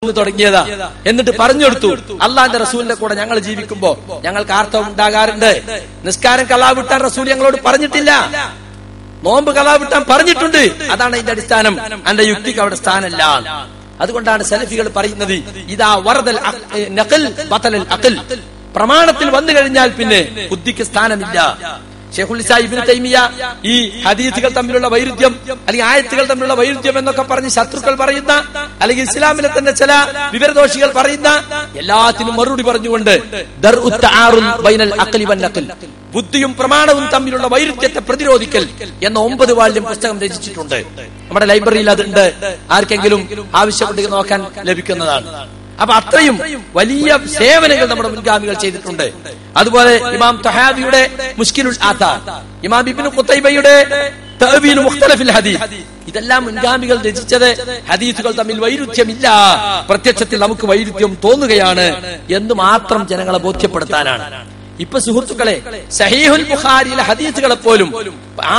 തുടങ്ങിയതാ എന്നിട്ട് പറഞ്ഞെടുത്തു. അള്ളാന്റെ റസൂലിന്റെ കൂടെ ഞങ്ങൾ ജീവിക്കുമ്പോ ഞങ്ങൾക്ക് ആർത്തവം ഉണ്ടാകാറുണ്ട്. നിസ്കാരം കളാ വിട്ടാൻ റസൂൽ ഞങ്ങളോട് പറഞ്ഞിട്ടില്ല, നോമ്പ് കളാ വിട്ടാൻ പറഞ്ഞിട്ടുണ്ട്. അതാണ് അതിന്റെ അടിസ്ഥാനം. എന്റെ യുക്തിക്ക് അവിടെ സ്ഥാനമില്ല. അതുകൊണ്ടാണ് സലഫികൾ പറയുന്നത് ഇതാ വറദൽ നഖൽ ബതലൽ അഖൽ, പ്രമാണത്തിൽ വന്നു കഴിഞ്ഞാൽ പിന്നെ ബുദ്ധിക്ക് സ്ഥാനമില്ല. ശൈഖുൽ ഇസ്ലാം ഇബ്നു തൈമിയ ഈ ഹദീസുകൾ തമ്മിലുള്ള വൈരുദ്ധ്യം അല്ലെങ്കിൽ ആയത്തുകൾ തമ്മിലുള്ള വൈരുദ്ധ്യം എന്നൊക്കെ പറഞ്ഞ് ശത്രുക്കൾ പറയുന്ന അല്ലെങ്കിൽ ഇസ്ലാമിലെ തന്നെ ചില വിവരദോഷികൾ പറയുന്ന എല്ലാത്തിനും മറുപടി പറഞ്ഞുകൊണ്ട് ദർഉ തആറുൽ ബൈനൽ അഖ്ലി വൻ നഖൽ, ബുദ്ധിയും പ്രമാണവും തമ്മിലുള്ള വൈരുദ്ധ്യത്തെ പ്രതിരോധിക്കൽ എന്ന 9 വാല്യം പുസ്തകം രചിച്ചിട്ടുണ്ട്. നമ്മുടെ ലൈബ്രറിയിൽ അതുണ്ട്. ആർക്കെങ്കിലും ആവശ്യപ്പെട്ടു നോക്കാൻ ലഭിക്കുന്നതാണ്. അപ്പൊ അത്രയും വലിയ സേവനങ്ങൾ നമ്മുടെ മുൻഗാമികൾ ചെയ്തിട്ടുണ്ട്. അതുപോലെ ഇമാം തഹാവിയുടെ മുശ്കിലുൽ ആഥാർ, ഇമാം ഇബ്നു ഖുതൈബയുടെ തഅ്വീൽ മുഖ്തലഫിൽ ഹദീസ്, ഇതെല്ലാം മുൻഗാമികൾ രചിച്ചത് ഹദീസുകൾ തമ്മിൽ വൈരുദ്ധ്യമില്ല, പ്രത്യക്ഷത്തിൽ നമുക്ക് വൈരുദ്ധ്യം തോന്നുകയാണ് എന്ന് മാത്രം ജനങ്ങളെ ബോധ്യപ്പെടുത്താനാണ്. ഇപ്പൊ സുഹൃത്തുക്കളെ, സഹീഹുൽ ബുഖാരിയിലെ ഹദീസുകളെ പോലും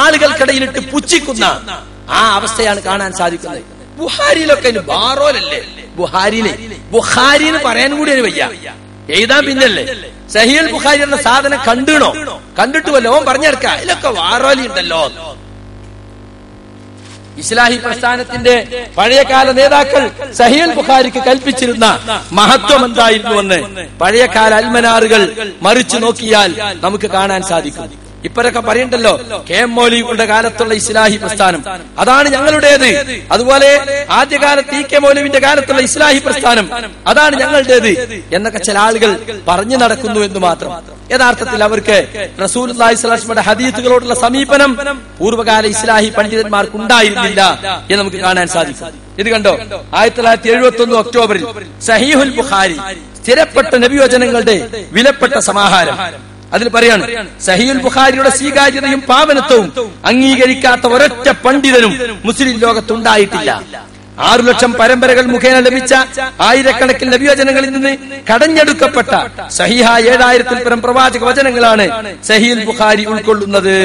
ആളുകൾക്കിടയിലിട്ട് പുച്ഛിക്കുന്ന ആ അവസ്ഥയാണ് കാണാൻ സാധിക്കുന്നത്. ബുഖാരിയിലൊക്കെ ബാറോലല്ലേ, ബുഖാരി എന്ന് പറയാൻ കൂടി ഒരു വയ്യ, എഴുതാൻ പിന്നല്ലേ. സഹീഹുൽ ബുഖാരി എന്ന സാധനം കണ്ടിട്ടുമല്ലോ ഓൻ പറഞ്ഞെടുക്ക, ഇതിലൊക്കെ വാറോലി ഉണ്ടല്ലോ. ഇസ്ലാഹി പ്രസ്ഥാനത്തിന്റെ പഴയകാല നേതാക്കൾ സഹീഹുൽ ബുഖാരിക്ക് കൽപ്പിച്ചിരുന്ന മഹത്വം എന്തായിരുന്നുവെന്ന് പഴയകാല അൽമനാറുകൾ മറിച്ചു നോക്കിയാൽ നമുക്ക് കാണാൻ സാധിക്കും. ഇപ്പരൊക്കെ പറയണ്ടല്ലോ കെ എം മൗലവിയുടെ കാലത്തുള്ള ഇസ്ലാഹി പ്രസ്ഥാനം അതാണ് ഞങ്ങളുടേത്, അതുപോലെ ആദ്യകാലത്ത് ഇ കെ മൗലവിന്റെ കാലത്തുള്ള ഇസ്ലാഹി പ്രസ്ഥാനം അതാണ് ഞങ്ങളുടേത് എന്നൊക്കെ ചില ആളുകൾ പറഞ്ഞു നടക്കുന്നു എന്ന് മാത്രം. യഥാർത്ഥത്തിൽ അവർക്ക് റസൂലുള്ളാഹി സ്വല്ലല്ലാഹു അലൈഹി വസല്ലമയുടെ ഹദീസുകളോടുള്ള സമീപനം പൂർവ്വകാല ഇസ്ലാഹി പണ്ഡിതന്മാർക്ക് ഉണ്ടായിരുന്നില്ല എന്ന് നമുക്ക് കാണാൻ സാധിക്കും. ഇത് കണ്ടോ, 1971 ഒക്ടോബറിൽ സഹീഹുൽ ബുഖാരി സ്ഥിരപ്പെട്ട നബിവചനങ്ങളുടെ വിലപ്പെട്ട സമാഹാരം. അതിൽ പറയാണ്, സഹീഹുൽ ബുഖാരിയുടെ സ്വീകാര്യതയും പാവനത്വവും അംഗീകരിക്കാത്ത ഒരൊറ്റ പണ്ഡിതനും മുസ്ലിം ലോകത്തുണ്ടായിട്ടില്ല. 6 ലക്ഷം പരമ്പരകൾ മുഖേന ലഭിച്ച ആയിരക്കണക്കിന് നബിവചനങ്ങളിൽ നിന്ന് കടഞ്ഞെടുക്കപ്പെട്ട സഹീഹായ 7000-ൽ പരം പ്രവാചക വചനങ്ങളാണ് സഹീഹുൽ ബുഖാരി ഉൾക്കൊള്ളുന്നത്.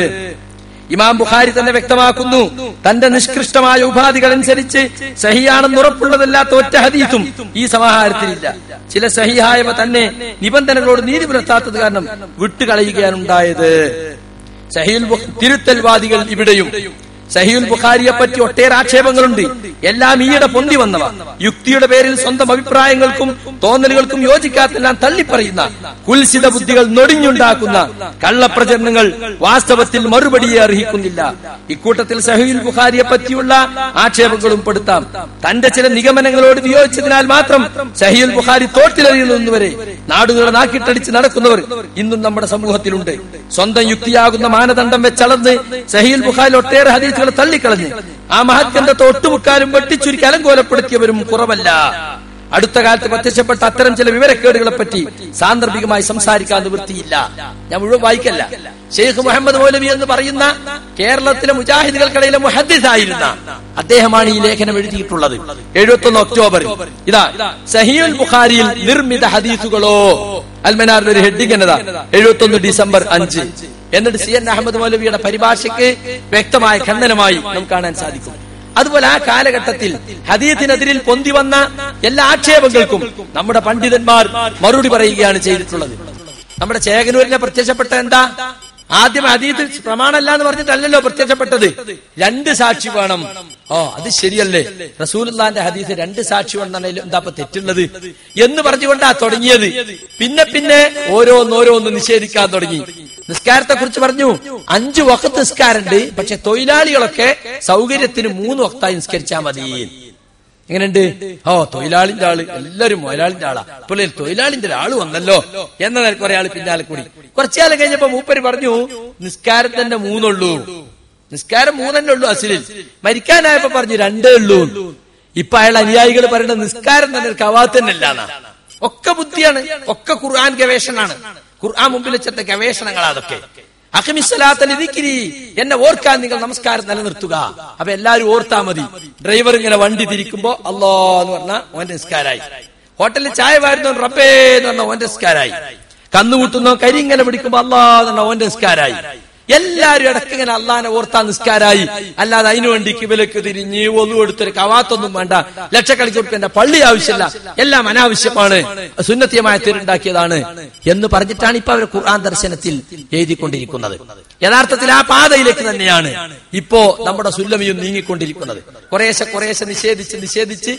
ഇമാം ബുഖാരി തന്നെ വ്യക്തമാക്കുന്നു, തന്റെ നിഷ്കൃഷ്ടമായ ഉപാധികൾ അനുസരിച്ച് സഹിയാണെന്ന് ഉറപ്പുള്ളതല്ലാത്ത ഒറ്റ ഹദീസും ഈ സമാഹാരത്തിലില്ല. ചില സഹിഹായവ തന്നെ നിബന്ധനകളോട് നീതി പുലർത്താത്തത് കാരണം വിട്ടുകളയുകയാണ് ഉണ്ടായത്. സഹീഹുൽ തിരുത്തൽവാദികൾ ഇവിടെയും സഹീഹുൽ ബുഖാരിയെ പറ്റി ഒട്ടേറെ ആക്ഷേപങ്ങളുണ്ട്. എല്ലാം ഈയിടെ പൊന്തി വന്നവ. യുക്തിയുടെ പേരിൽ സ്വന്തം അഭിപ്രായങ്ങൾക്കും തോന്നലുകൾക്കും യോജിക്കാത്തെല്ലാം തള്ളിപ്പറയുന്ന കുൽസിത ബുദ്ധികൾ നൊടിഞ്ഞുണ്ടാക്കുന്ന കള്ളപ്രചരണങ്ങൾ വാസ്തവത്തിൽ മറുപടിയെ അർഹിക്കുന്നില്ല. ഇക്കൂട്ടത്തിൽ സഹീഹുൽ ബുഖാരിയെ പറ്റിയുള്ള ആക്ഷേപങ്ങളും പെടുത്താം. തന്റെ ചില നിഗമനങ്ങളോട് വിയോജിച്ചതിനാൽ മാത്രം സഹീഹുൽ ബുഖാരി തോട്ടിലെറിയുന്നവരെ നാടുകളെ നാക്കിട്ടടിച്ച് നടക്കുന്നവർ ഇന്നും നമ്മുടെ സമൂഹത്തിലുണ്ട്. സ്വന്തം യുക്തിയാകുന്ന മാനദണ്ഡം വെച്ചളന്ന് സഹീഹുൽ ബുഖാരി ഒട്ടേറെ ഹദീസുകൾ തള്ളിക്കളഞ്ഞ് ആ മഹത്വത്തെ ഒട്ടുമുക്കാലും വെട്ടിച്ചുരുക്കി അലങ്കോലപ്പെടുത്തിയവരും കുറവല്ല. അടുത്ത കാലത്ത് പ്രത്യക്ഷപ്പെട്ട അത്തരം ചില വിവരക്കേടുകളെ പറ്റി സാന്ദർഭികമായി സംസാരിക്കാൻ നിവൃത്തിയില്ല. ഞാൻ മുഴുവൻ വായിക്കല്ല. ഷെയ്ഖ് മുഹമ്മദ് മൗലവി എന്ന് പറയുന്ന കേരളത്തിലെ മുജാഹിദുകൾക്കിടയിലെ മുഹദ്ദിസായിരുന്ന അദ്ദേഹമാണ് ഈ ലേഖനം എഴുതിയിട്ടുള്ളത്. 71 ഒക്ടോബറിൽ ഇതാ സഹീഹുൽ ബുഖാരിയിൽ നിർമ്മിത ഹദീസുകളോ, അൽമനാറിൽ ഒരു ഹെഡിങ് എന്നതാ 71 ഡിസംബർ 5. എന്നിട്ട് CN അഹമ്മദ് മൗലവിയുടെ പരിഭാഷയ്ക്ക് വ്യക്തമായ ഖണ്ഡനമായി നമുക്ക് കാണാൻ സാധിക്കും. അതുപോലെ ആ കാലഘട്ടത്തിൽ ഹദീസിനെതിരിൽ പൊന്തി വന്ന എല്ലാ ആക്ഷേപങ്ങൾക്കും നമ്മുടെ പണ്ഡിതന്മാർ മറുപടി പറയുകയാണ് ചെയ്തിട്ടുള്ളത്. നമ്മുടെ ചേകനൂരിനെ പ്രത്യക്ഷപ്പെട്ട എന്താ? ആദ്യം ഹദീസിൽ പ്രമാണമല്ല എന്ന് പറഞ്ഞിട്ടല്ലല്ലോ പ്രത്യക്ഷപ്പെട്ടത്. 2 സാക്ഷി വേണം. അത് ശരിയല്ലേ, റസൂലുള്ളാഹിന്റെ ഹദീസ് 2 സാക്ഷി വേണം, എന്താ തെറ്റുള്ളത് എന്ന് പറഞ്ഞുകൊണ്ടാ തുടങ്ങിയത്. പിന്നെ ഓരോന്നോരോന്ന് നിഷേധിക്കാൻ തുടങ്ങി. നിസ്കാരത്തെ കുറിച്ച് പറഞ്ഞു, 5 വഖത്ത് നിസ്കാരമുണ്ട്, പക്ഷെ തൊഴിലാളികളൊക്കെ സൗകര്യത്തിന് 3 വഖത്തായി നിസ്കരിച്ചാൽ മതി. എങ്ങനെയുണ്ട്? തൊഴിലാളിന്റെ ആള് എല്ലാരും മുതലാളിന്റെ ആളാ, ഇപ്പോൾ തൊഴിലാളിന്റെ ആള് വന്നല്ലോ എന്ന നിലക്ക് ഒരാൾ പിന്നാലെ കൂടി. കുറച്ചുകാലം കഴിഞ്ഞപ്പോ മൂപ്പര് പറഞ്ഞു നിസ്കാരം തന്നെ 3 ഉള്ളൂ, നിസ്കാരം 3 തന്നെ ഉള്ളൂ. അസിലിൽ മരിക്കാനായപ്പോ പറഞ്ഞു 2 ഉള്ളൂ. ഇപ്പൊ അയാൾ അനുയായികൾ പറയുന്നത് നിസ്കാരം തന്നെ കവാത്ത് തന്നെ അല്ലാന്നാ. ഒക്കെ ബുദ്ധിയാണ്, ഒക്കെ ഖുർആൻ ഗവേഷണാണ്, ഖുർആൻ മുമ്പിൽ വെച്ച ഗവേഷണങ്ങളാ അതൊക്കെ. എന്നെ ഓർക്കാൻ നിങ്ങൾ നമസ്കാരം നിലനിർത്തുക. അപ്പൊ എല്ലാരും ഓർത്താ മതി. ഡ്രൈവർ ഇങ്ങനെ വണ്ടി തിരിക്കുമ്പോ അല്ലാ എന്ന് പറഞ്ഞാൽ ഓന്റെ നിസ്കാരായി. ഹോട്ടലിൽ ചായ വാരുന്നോ റബ്ബേ എന്ന് പറഞ്ഞാൽ ഓന്റെ നിസ്കാരായി. കന്നുകൂട്ടുന്നോ കരി ഇങ്ങനെ പിടിക്കുമ്പോ അല്ലാ എന്ന് പറഞ്ഞാൽ ഓന്റെ നിസ്കാരായി. എല്ലാരും ഇടയ്ക്ക് ഇങ്ങനെ അള്ളാനെ ഓർത്താ നിസ്കാരായി, അല്ലാതെ അതിനുവേണ്ടി കിബിലക്ക് തിരിഞ്ഞ് ഒന്നു കൊടുത്തൊരു കവാത്തൊന്നും വേണ്ട, ലക്ഷക്കണക്കിന് പള്ളി ആവശ്യമില്ല, എല്ലാം അനാവശ്യമാണ്, സുന്നത്തിയമായ തീരുണ്ടാക്കിയതാണ് എന്ന് പറഞ്ഞിട്ടാണ് ഇപ്പൊ അവർ ഖുർആൻ ദർശനത്തിൽ എഴുതിക്കൊണ്ടിരിക്കുന്നത്. യഥാർത്ഥത്തിൽ ആ പാതയിലേക്ക് തന്നെയാണ് ഇപ്പോ നമ്മുടെ സുല്ലമിയും നീങ്ങിക്കൊണ്ടിരിക്കുന്നത്. കുറേശ്ശെ നിഷേധിച്ച്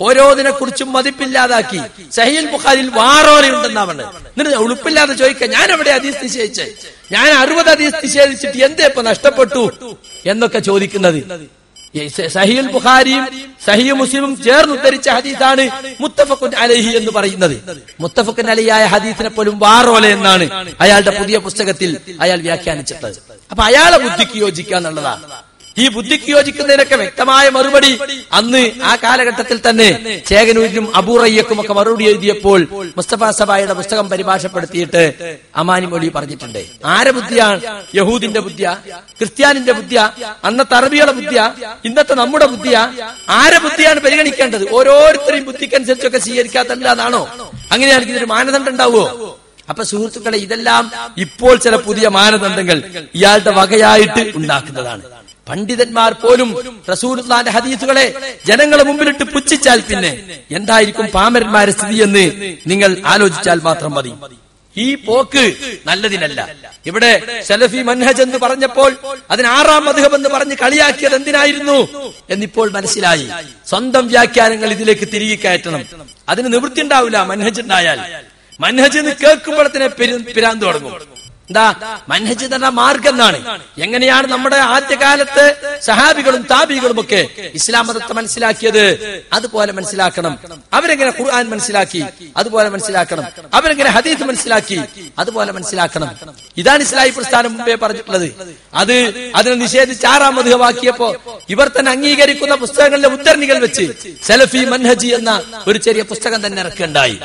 ഓരോന്നിനെ കുറിച്ചും മതിപ്പില്ലാതാക്കി. സഹീഹുൽ ബുഖാരിയിൽ വാറോലയുണ്ടെന്നാ പറഞ്ഞത്. എന്നിട്ട് ഉളുപ്പില്ലാതെ ചോദിക്കുക, ഞാൻ എവിടെ ഹദീസ് നിഷേധിച്ച്, ഞാൻ 60 ഹദീസ് നിഷേധിച്ചിട്ട് എന്തേ ഇപ്പൊ നഷ്ടപ്പെട്ടു എന്നൊക്കെ ചോദിക്കുന്നത്. സഹീഹുൽ ബുഖാരിയും സഹീഹ് മുസ്ലിമും ചേർന്ന് ഉദ്ധരിച്ച ഹദീസാണ് മുത്തഫഖുൻ അലൈഹി എന്ന് പറയുന്നത്. മുത്തഫഖുൻ അലൈഹിയായ ഹദീസിനെ പോലും വാറോല എന്നാണ് അയാളുടെ പുതിയ പുസ്തകത്തിൽ അയാൾ വ്യാഖ്യാനിച്ചിട്ടത്. അപ്പൊ അയാളെ ബുദ്ധിക്ക് യോജിക്കുക എന്നുള്ളതാണ്. ഈ ബുദ്ധിക്ക് യോജിക്കുന്നതിനൊക്കെ വ്യക്തമായ മറുപടി അന്ന് ആ കാലഘട്ടത്തിൽ തന്നെ ചേകനൂരിനും അബൂറയ്യക്കും ഒക്കെ മറുപടി എഴുതിയപ്പോൾ മുസ്തഫ സബായുടെ പുസ്തകം പരിഭാഷപ്പെടുത്തിയിട്ട് അമാനി മൊഴി പറഞ്ഞിട്ടുണ്ട്. ആരെ ബുദ്ധിയാണ്? യഹൂദിന്റെ ബുദ്ധിയ, ക്രിസ്ത്യാനിന്റെ ബുദ്ധിയ, അന്നത്തെ അറബിയുടെ ബുദ്ധിയ, ഇന്നത്തെ നമ്മുടെ ബുദ്ധിയ? ആരെ ബുദ്ധിയാണ് പരിഗണിക്കേണ്ടത്? ഓരോരുത്തരെയും ബുദ്ധിക്കനുസരിച്ചൊക്കെ സ്വീകരിക്കാത്തല്ലാതാണോ? അങ്ങനെയാണെങ്കിൽ ഇതൊരു മാനദണ്ഡം ഉണ്ടാവുമോ? അപ്പൊ സുഹൃത്തുക്കളെ, ഇതെല്ലാം ഇപ്പോൾ ചില പുതിയ മാനദണ്ഡങ്ങൾ ഇയാളുടെ വകയായിട്ട് ഉണ്ടാക്കുന്നതാണ്. പണ്ഡിതന്മാർ പോലും റസൂലുള്ളാഹിന്റെ ഹദീസുകളെ ജനങ്ങളെ മുമ്പിലിട്ട് പുച്ഛിച്ചാൽ പിന്നെ എന്തായിരിക്കും പാമരന്മാരുടെ സ്ഥിതി എന്ന് നിങ്ങൾ ആലോചിച്ചാൽ മാത്രം മതി. ഈ പോക്ക് നല്ലതിനല്ല. ഇവിടെ സലഫി മൻഹജ് എന്ന് പറഞ്ഞപ്പോൾ അതിന് 6-ാം മദ്ഹബ് എന്ന് പറഞ്ഞ് കളിയാക്കിയത് എന്തിനായിരുന്നു എന്നിപ്പോൾ മനസ്സിലായി. സ്വന്തം വ്യാഖ്യാനങ്ങൾ ഇതിലേക്ക് തിരികെ കയറ്റണം. അതിന് നിവൃത്തി ഉണ്ടാവില്ല മൻഹജ് ഉണ്ടായാൽ. മൻഹജ് എന്ന് കേൾക്കുമ്പോഴത്തിന് പിരാന്ത് തുടങ്ങും. എന്താ മൻഹജ് എന്ന മാർഗം എന്നാണ്. എങ്ങനെയാണ് നമ്മുടെ ആദ്യകാലത്ത് സഹാബികളും താബികളും ഒക്കെ ഇസ്ലാം മതത്തെ മനസ്സിലാക്കിയത്, അതുപോലെ മനസ്സിലാക്കണം. അവരെങ്ങനെ ഖുർആൻ മനസ്സിലാക്കി, അതുപോലെ മനസ്സിലാക്കണം. അവരെങ്ങനെ ഹദീസ് മനസ്സിലാക്കി, അതുപോലെ മനസ്സിലാക്കണം. ഇതാണ് ഇസ്ലാഹി പ്രസ്ഥാനം മുമ്പേ പറഞ്ഞിട്ടുള്ളത്. അതിനെ നിഷേധിച്ച് 6-ാം മദ്ഹബാക്കിയപ്പോ ഇവർ തന്നെ അംഗീകരിക്കുന്ന പുസ്തകങ്ങളിലെ ഉദ്ധരണികൾ വെച്ച് സലഫി മൻഹജ് എന്ന ഒരു ചെറിയ പുസ്തകം തന്നെ ഇറക്കുകയുണ്ടായി.